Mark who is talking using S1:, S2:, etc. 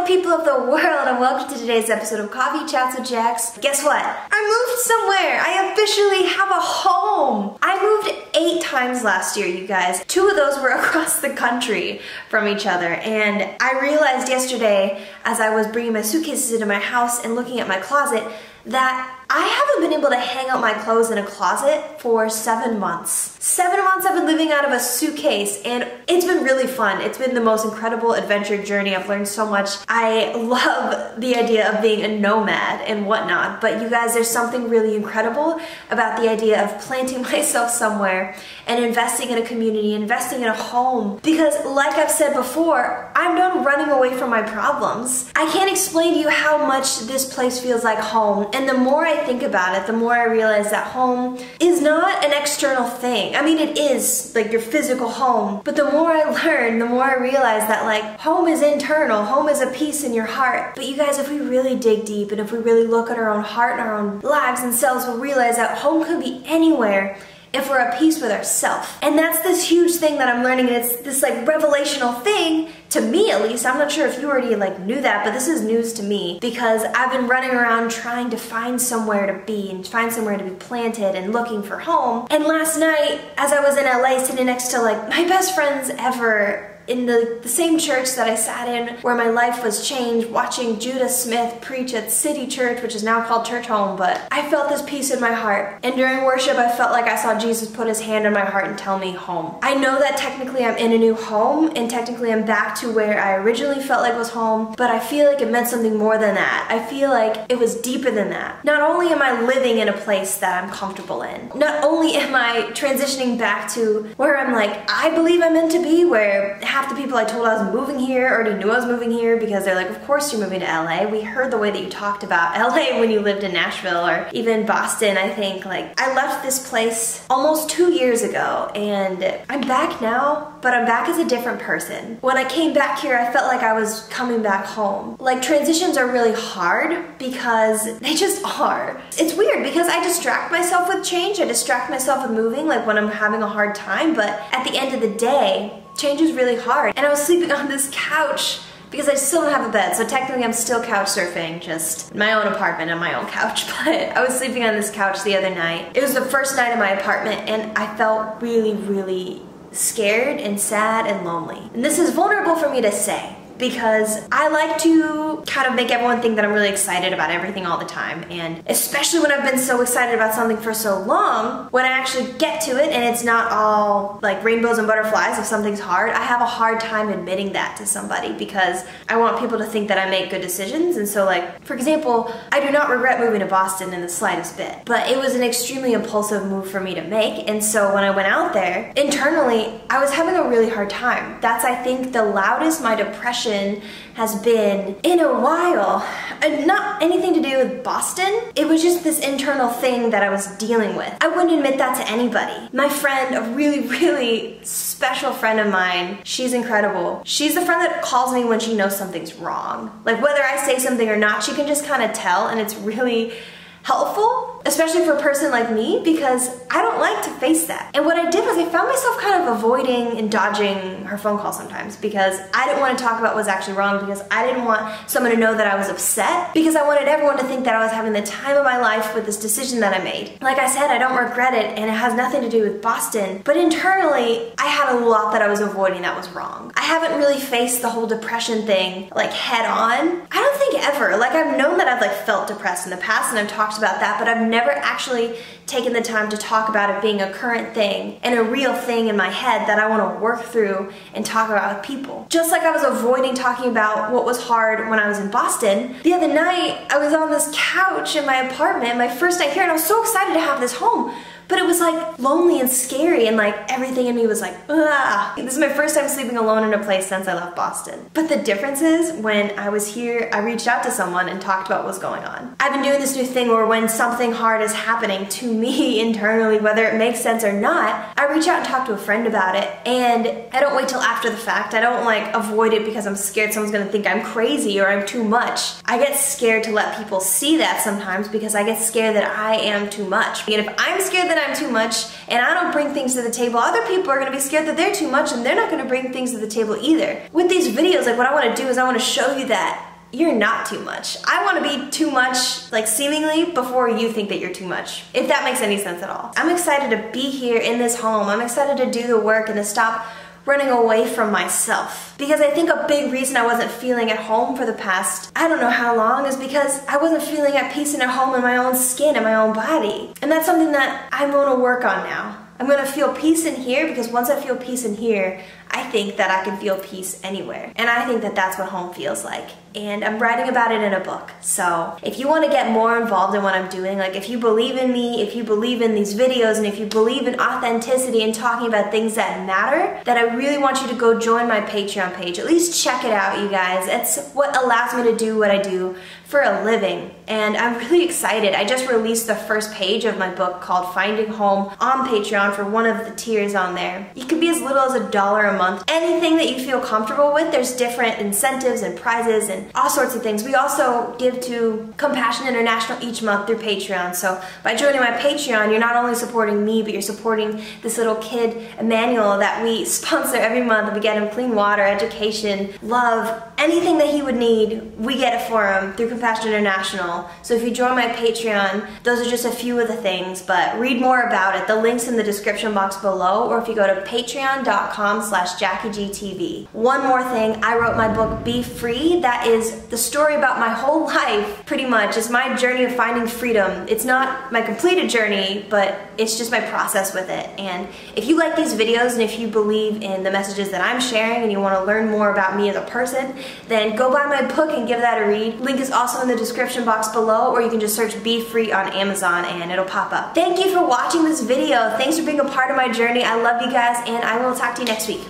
S1: people of the world, and welcome to today's episode of Coffee Chats with Jax. Guess what? I moved somewhere. I officially have a home. I moved 8 times last year, you guys. 2 of those were across the country from each other, and I realized yesterday as I was bringing my suitcases into my house and looking at my closet that I haven't been able to hang out my clothes in a closet for 7 months. 7 months I've been living out of a suitcase, and it's been really fun. It's been the most incredible adventure journey. I've learned so much. I love the idea of being a nomad and whatnot, but you guys, there's something really incredible about the idea of planting myself somewhere and investing in a community, investing in a home, because like I've said before, I'm done running away from my problems. I can't explain to you how much this place feels like home, and the more I think about it, the more I realize that home is not an external thing. I mean, it is like your physical home, but the more I learn, the more I realize that like home is internal. Home is a peace in your heart. But you guys, if we really dig deep and if we really look at our own heart and our own lives and selves, we'll realize that home can be anywhere if we're at peace with ourselves. And that's this huge thing that I'm learning, and it's this like revelational thing, to me at least. I'm not sure if you already like knew that, but this is news to me because I've been running around trying to find somewhere to be and find somewhere to be planted and looking for home. And last night, as I was in LA sitting next to like my best friends ever, in the same church that I sat in where my life was changed, watching Judah Smith preach at City Church, which is now called Church Home, but I felt this peace in my heart. And during worship, I felt like I saw Jesus put his hand on my heart and tell me home. I know that technically I'm in a new home, and technically I'm back to where I originally felt like was home, but I feel like it meant something more than that. I feel like it was deeper than that. Not only am I living in a place that I'm comfortable in, not only am I transitioning back to where I'm like, I believe I'm meant to be, where half the people I told I was moving here already knew I was moving here because they're like, of course you're moving to LA. We heard the way that you talked about LA when you lived in Nashville or even Boston, I think. Like, I left this place almost 2 years ago, and I'm back now, but I'm back as a different person. When I came back here, I felt like I was coming back home. Like, transitions are really hard because they just are. It's weird because I distract myself with change. I distract myself with moving, like when I'm having a hard time, but at the end of the day, change is really hard. And I was sleeping on this couch because I still don't have a bed, so technically I'm still couch surfing, just in my own apartment on my own couch, but I was sleeping on this couch the other night. It was the first night in my apartment, and I felt really, really scared and sad and lonely. And this is vulnerable for me to say, because I like to kind of make everyone think that I'm really excited about everything all the time, and especially when I've been so excited about something for so long, when I actually get to it and it's not all like rainbows and butterflies if something's hard, I have a hard time admitting that to somebody because I want people to think that I make good decisions. And so, like, for example, I do not regret moving to Boston in the slightest bit, but it was an extremely impulsive move for me to make. And so when I went out there, internally, I was having a really hard time. That's, I think, the loudest my depression has been in a while. And not anything to do with Boston. It was just this internal thing that I was dealing with. I wouldn't admit that to anybody. My friend, a really, really special friend of mine, she's incredible. She's the friend that calls me when she knows something's wrong. Like, whether I say something or not, she can just kind of tell, and it's really helpful, especially for a person like me, because I don't like to face that. And what I did was I found myself kind of avoiding and dodging her phone call sometimes because I didn't want to talk about what's actually wrong, because I didn't want someone to know that I was upset, because I wanted everyone to think that I was having the time of my life with this decision that I made. Like I said, I don't regret it, and it has nothing to do with Boston, but internally, I had a lot that I was avoiding that was wrong. I haven't really faced the whole depression thing like head on. I don't think ever. Like, I've known that I've like felt depressed in the past, and I've talked about that, but I've never actually taken the time to talk about it being a current thing and a real thing in my head that I want to work through and talk about with people. Just like I was avoiding talking about what was hard when I was in Boston, the other night I was on this couch in my apartment, my first night here, and I was so excited to have this home. But it was like lonely and scary, and like everything in me was like, ugh. This is my first time sleeping alone in a place since I left Boston. But the difference is, when I was here, I reached out to someone and talked about what was going on. I've been doing this new thing where when something hard is happening to me internally, whether it makes sense or not, I reach out and talk to a friend about it. And I don't wait till after the fact. I don't like avoid it because I'm scared someone's gonna think I'm crazy or I'm too much. I get scared to let people see that sometimes because I get scared that I am too much. And if I'm scared that I'm too much and I don't bring things to the table, other people are gonna be scared that they're too much and they're not gonna bring things to the table either. With these videos, like, what I wanna do is I wanna show you that you're not too much. I want to be too much, like seemingly, before you think that you're too much. If that makes any sense at all. I'm excited to be here in this home. I'm excited to do the work and to stop running away from myself. Because I think a big reason I wasn't feeling at home for the past, I don't know how long, is because I wasn't feeling at peace and at home in my own skin and my own body. And that's something that I'm gonna work on now. I'm gonna feel peace in here, because once I feel peace in here, I think that I can feel peace anywhere. And I think that that's what home feels like. And I'm writing about it in a book. So if you want to get more involved in what I'm doing, like if you believe in me, if you believe in these videos, and if you believe in authenticity and talking about things that matter, then I really want you to go join my Patreon page. At least check it out, you guys. It's what allows me to do what I do for a living. And I'm really excited. I just released the first page of my book called Finding Home on Patreon for one of the tiers on there. You could be as little as $1 a month. Anything that you feel comfortable with. There's different incentives and prizes and all sorts of things. We also give to Compassion International each month through Patreon. So by joining my Patreon, you're not only supporting me, but you're supporting this little kid, Emmanuel, that we sponsor every month. We get him clean water, education, love, anything that he would need, we get it for him through Compassion International. So if you join my Patreon, those are just a few of the things, but read more about it. The link's in the description box below, or if you go to patreon.com/JackieGTV. One more thing, I wrote my book, Be Free. That is the story about my whole life, pretty much. It's my journey of finding freedom. It's not my completed journey, but it's just my process with it. And if you like these videos, and if you believe in the messages that I'm sharing, and you want to learn more about me as a person, then go buy my book and give that a read. Link is also in the description box below, or you can just search Be Free on Amazon and it'll pop up. Thank you for watching this video. Thanks for being a part of my journey. I love you guys, and I will talk to you next week.